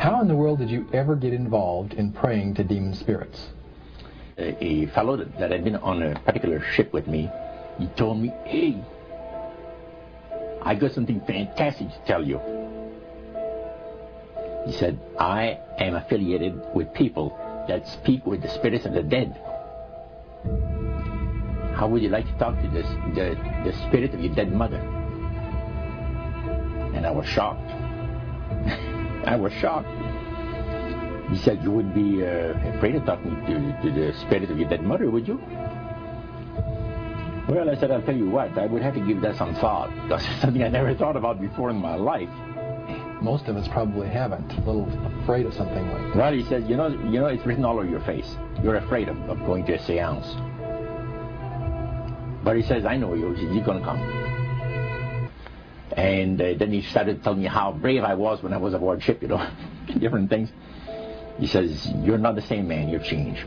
How in the world did you ever get involved in praying to demon spirits? A fellow that had been on a particular ship with me, he told me, hey, I got something fantastic to tell you. He said, I am affiliated with people that speak with the spirits of the dead. How would you like to talk to the spirit of your dead mother? And I was shocked. I was shocked. He said, you wouldn't be afraid of talking to the spirit of your dead mother, would you? Well, I said, I'll tell you what, I would have to give that some thought, because it's something I never thought about before in my life. Most of us probably haven't. A little afraid of something like that. Well, he says, you know, it's written all over your face. You're afraid of going to a seance. But he says, I know you. You're going to come. And then he started telling me how brave I was when I was aboard ship, you know, different things. He says, you're not the same man. You've changed.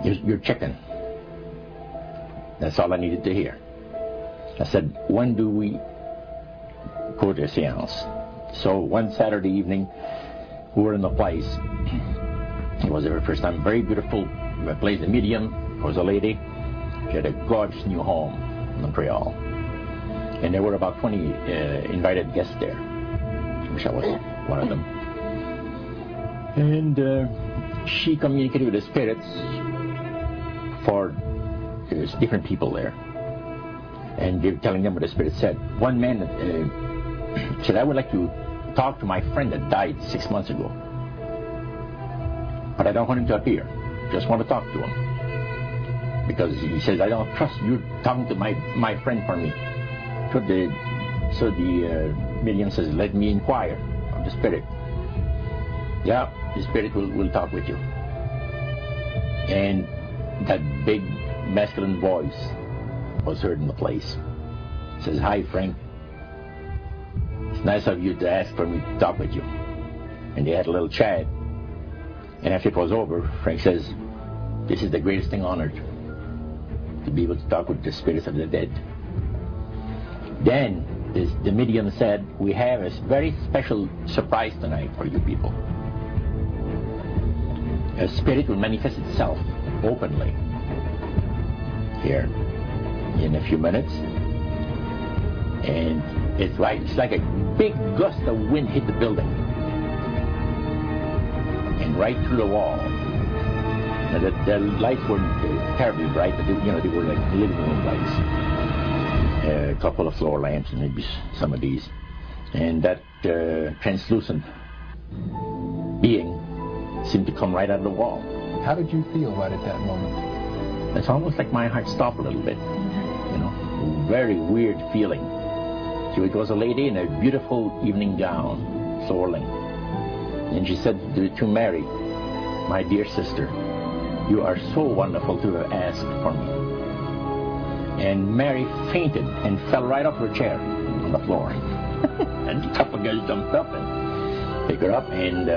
You're chicken. That's all I needed to hear. I said, when do we go to a seance? So one Saturday evening, we were in the place. It was the very first time. Very beautiful place. The medium was a lady. She had a gorgeous new home in Montreal. And there were about 20 invited guests there. I wish I was one of them. And she communicated with the spirits for there's different people there. And they were telling them what the spirit said. One man said, I would like to talk to my friend that died 6 months ago. But I don't want him to appear. Just want to talk to him. Because he says, I don't trust you talking to my friend for me. So the medium says, let me inquire of the spirit. Yeah, the spirit will talk with you. And that big masculine voice was heard in the place. It says, hi, Frank. It's nice of you to ask for me to talk with you. And they had a little chat. And after it was over, Frank says, this is the greatest thing on earth, to be able to talk with the spirits of the dead. Then the medium said, we have a very special surprise tonight for you people. A spirit will manifest itself openly here in a few minutes. And it's like a big gust of wind hit the building. And right through the wall. Now the lights weren't terribly bright, but they were like living room lights. A couple of floor lamps and maybe some of these. And that translucent being seemed to come right out of the wall. How did you feel right at that moment? It's almost like my heart stopped a little bit. You know, very weird feeling. So it was a lady in a beautiful evening gown, soaring. And she said to Mary, my dear sister, you are so wonderful to have asked for me. And Mary fainted and fell right off her chair on the floor. And a couple of guys jumped up and picked her up, and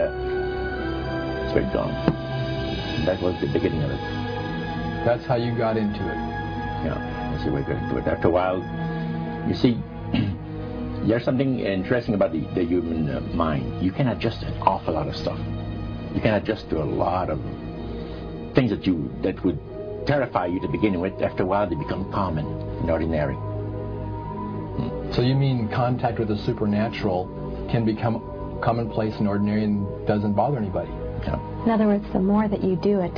straight gone. And that was the beginning of it. That's how you got into it. Yeah, that's the way I got into it. After a while, you see, there's something interesting about the human mind. You can adjust an awful lot of stuff. You can adjust to a lot of things that would terrify you to begin with. After a while, they become common and ordinary. So you mean contact with the supernatural can become commonplace and ordinary and doesn't bother anybody? Yeah. In other words, the more that you do it,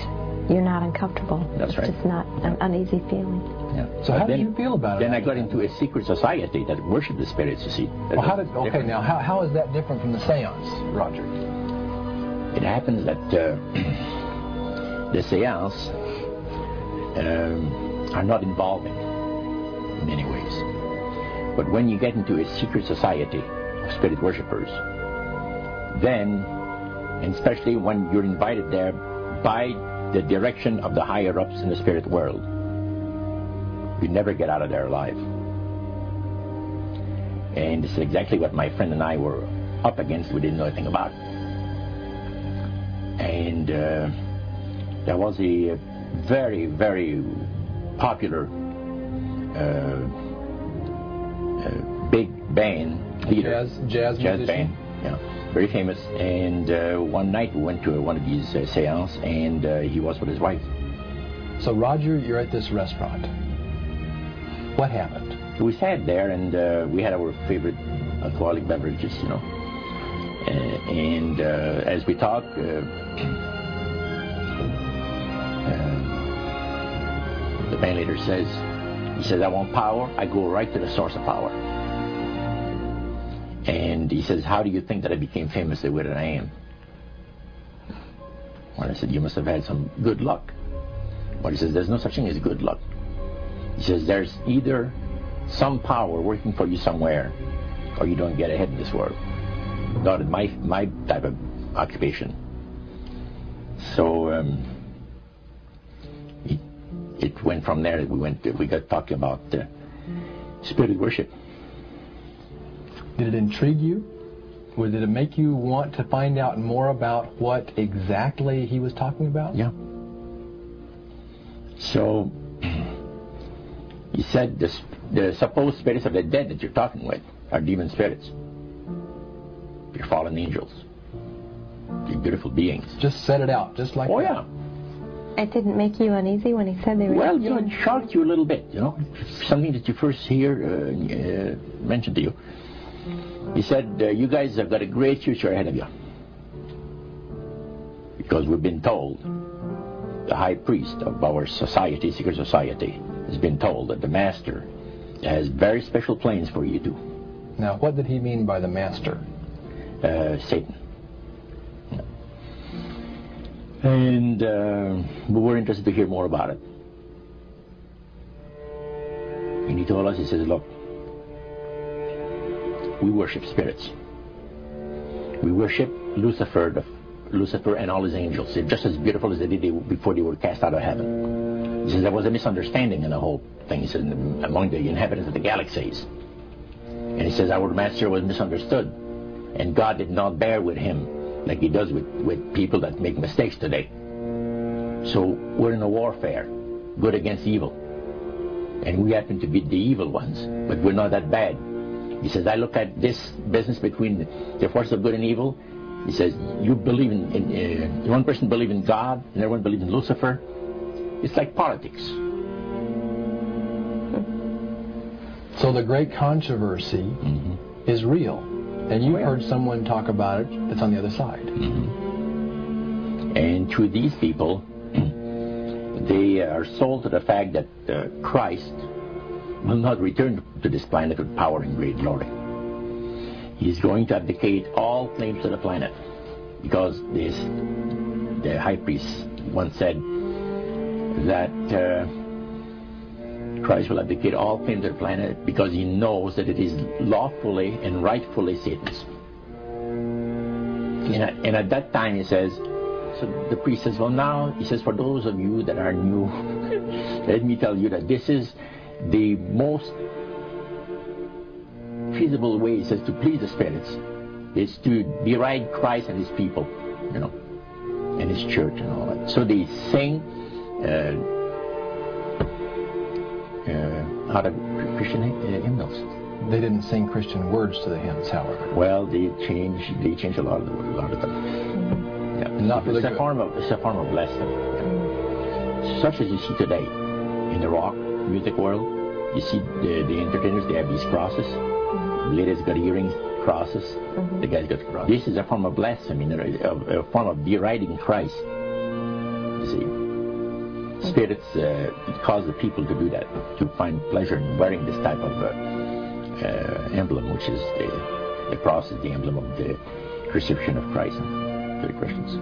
you're not uncomfortable. That's right. It's just not an uneasy feeling. Yeah. So how did you feel about it? Then I got into a secret society that worshiped the spirits, you see. Well, how is that different from the seance, Roger? It happens that the seance are not involving in many ways. But when you get into a secret society of spirit worshippers, then, and especially when you're invited there by the direction of the higher-ups in the spirit world, you never get out of there alive. And this is exactly what my friend and I were up against. We didn't know anything about. And there was a very, very popular big band leader, jazz band, Yeah, very famous. And one night we went to one of these seances, and he was with his wife. So Roger, you're at this restaurant. What happened? We sat there, and we had our favorite alcoholic beverages, you know. And as we talked, the band leader says, he says, I want power. I go right to the source of power. And he says, how do you think that I became famous the way that I am? Well, I said, you must have had some good luck. Well, he says, there's no such thing as good luck. He says, there's either some power working for you somewhere, or you don't get ahead in this world. Not in my type of occupation. So it went from there. We got talking about spirit worship. Did it intrigue you? Or did it make you want to find out more about what exactly he was talking about? Yeah. So he said the supposed spirits of the dead that you're talking with are demon spirits. You're fallen angels. You're beautiful beings. Just set it out, just like that. Oh, yeah. It didn't make you uneasy when he said they were... Well, you know, it shocked you a little bit, you know. Something that you first hear mentioned to you. He said, you guys have got a great future ahead of you. Because we've been told, the high priest of our society, secret society, has been told that the master has very special plans for you too. Now, what did he mean by the master? Satan. And we were interested to hear more about it. And he told us, he says, look, we worship spirits. We worship Lucifer and all his angels. They're just as beautiful as they did before they were cast out of heaven. He says there was a misunderstanding in the whole thing. He says among the inhabitants of the galaxies. And he says our master was misunderstood. And God did not bear with him like he does with people that make mistakes today. So we're in a warfare, good against evil. And we happen to be the evil ones, but we're not that bad. He says, I look at this business between the forces of good and evil. He says, you believe in one person believes in God, and everyone believes in Lucifer. It's like politics. So the great controversy is real. And you heard someone talk about it that's on the other side. And to these people, they are sold to the fact that Christ will not return to this planet with power and great glory. He's going to abdicate all claims to the planet. Because the high priest once said that Christ will abdicate all claims to the planet because he knows that it is lawfully and rightfully Satan's. And at that time he says, so the priest says, well now, he says, for those of you that are new, let me tell you that this is the most feasible way, he says, to please the spirits. Is to deride Christ and his people, you know, and his church and all that. So they sing out of Christian hymnals. They didn't sing Christian words to the hymns, however. Well, they changed a lot of them. Yeah. Not really It's a form of blasphemy. Yeah. Such as you see today in the rock music world. You see the entertainers, they have these crosses. The ladies got earrings, crosses. The guys got crosses. This is a form of blasphemy, a form of deriding Christ. You see. Spirits cause the people to do that, to find pleasure in wearing this type of emblem, which is the cross is the emblem of the crucifixion of Christ to the Christians.